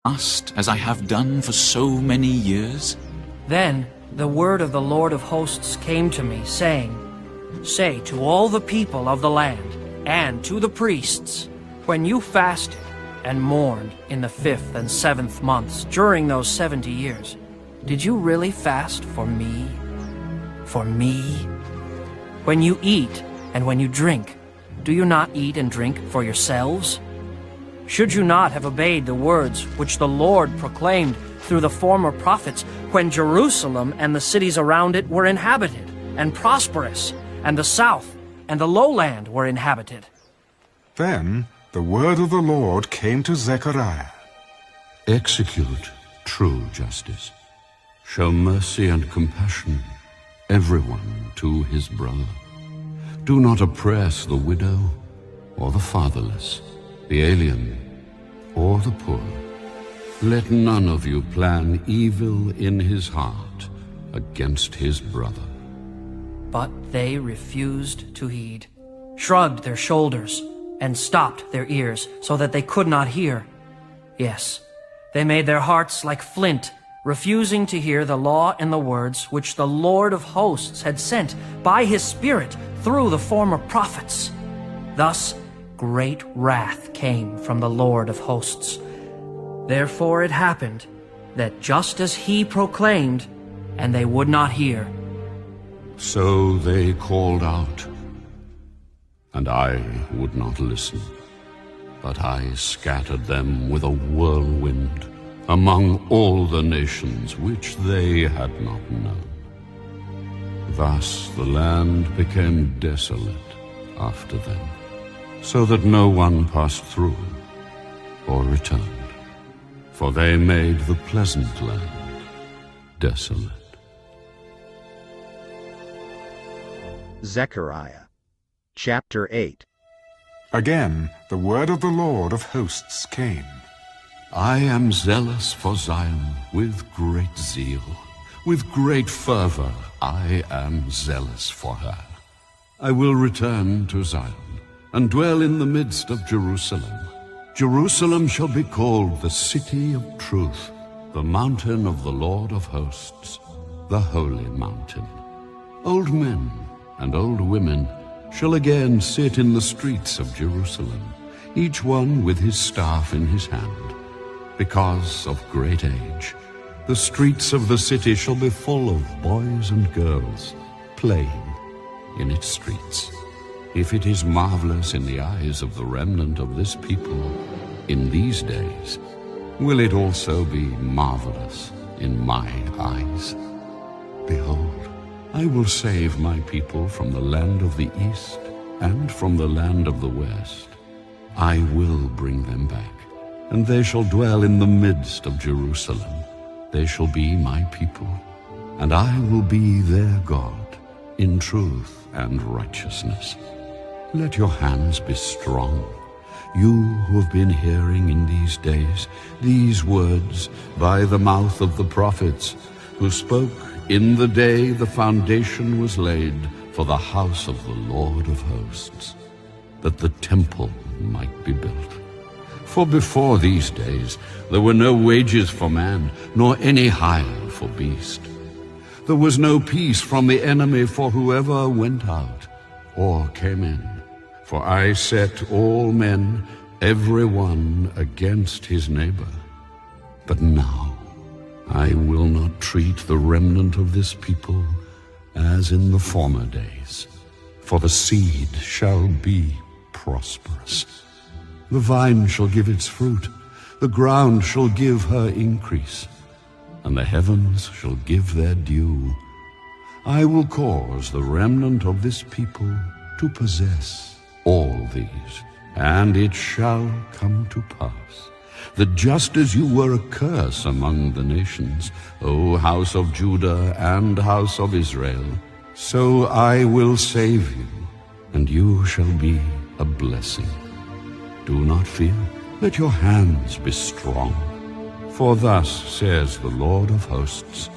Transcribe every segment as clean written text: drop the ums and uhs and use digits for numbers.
as I have done for so many years? Then the word of the Lord of hosts came to me, saying, Say to all the people of the land, and to the priests, when you fasted and mourned in the 5th and 7th months during those 70 years, did you really fast for me? For me? When you eat and when you drink, do you not eat and drink for yourselves? Should you not have obeyed the words which the Lord proclaimed through the former prophets, when Jerusalem and the cities around it were inhabited and prosperous, and the south and the lowland were inhabited? Then the word of the Lord came to Zechariah. Execute true justice. Show mercy and compassion, everyone to his brother. Do not oppress the widow or the fatherless, the alien or the poor. Let none of you plan evil in his heart against his brother. But they refused to heed, shrugged their shoulders, and stopped their ears so that they could not hear. Yes, they made their hearts like flint, refusing to hear the law and the words which the Lord of hosts had sent by his Spirit through the former prophets. Thus great wrath came from the Lord of hosts. Therefore it happened that just as he proclaimed, and they would not hear, so they called out, and I would not listen, but I scattered them with a whirlwind among all the nations which they had not known. Thus the land became desolate after them, so that no one passed through or returned, for they made the pleasant land desolate. Zechariah, chapter 8. Again the word of the Lord of hosts came. I am zealous for Zion with great zeal. With great fervor I am zealous for her. I will return to Zion and dwell in the midst of Jerusalem. Jerusalem shall be called the city of truth, the mountain of the Lord of hosts, the holy mountain. Old men and old women shall again sit in the streets of Jerusalem, each one with his staff in his hand. Because of great age, the streets of the city shall be full of boys and girls playing in its streets. If it is marvelous in the eyes of the remnant of this people in these days, will it also be marvelous in my eyes? Behold, I will save my people from the land of the east and from the land of the west. I will bring them back, and they shall dwell in the midst of Jerusalem. They shall be my people, and I will be their God in truth and righteousness. Let your hands be strong, you who have been hearing in these days these words by the mouth of the prophets, who spoke in the day the foundation was laid for the house of the Lord of hosts, that the temple might be built. For before these days there were no wages for man, nor any hire for beast. There was no peace from the enemy for whoever went out or came in. For I set all men, every one against his neighbor. But now I will not treat the remnant of this people as in the former days, for the seed shall be prosperous. The vine shall give its fruit, the ground shall give her increase, and the heavens shall give their due. I will cause the remnant of this people to possess all these, and it shall come to pass that just as you were a curse among the nations, O house of Judah and house of Israel, so I will save you, and you shall be a blessing. Do not fear, let your hands be strong. For thus says the Lord of hosts,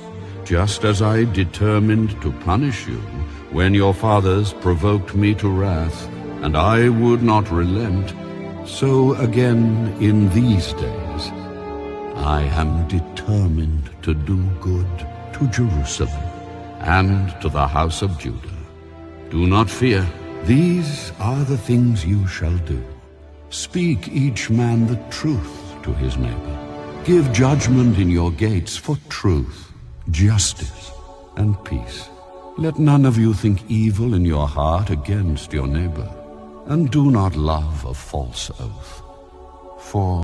just as I determined to punish you when your fathers provoked me to wrath, and I would not relent, so again in these days I am determined to do good to Jerusalem and to the house of Judah. Do not fear. These are the things you shall do. Speak each man the truth to his neighbor. Give judgment in your gates for truth, justice, and peace. Let none of you think evil in your heart against your neighbor, and do not love a false oath. For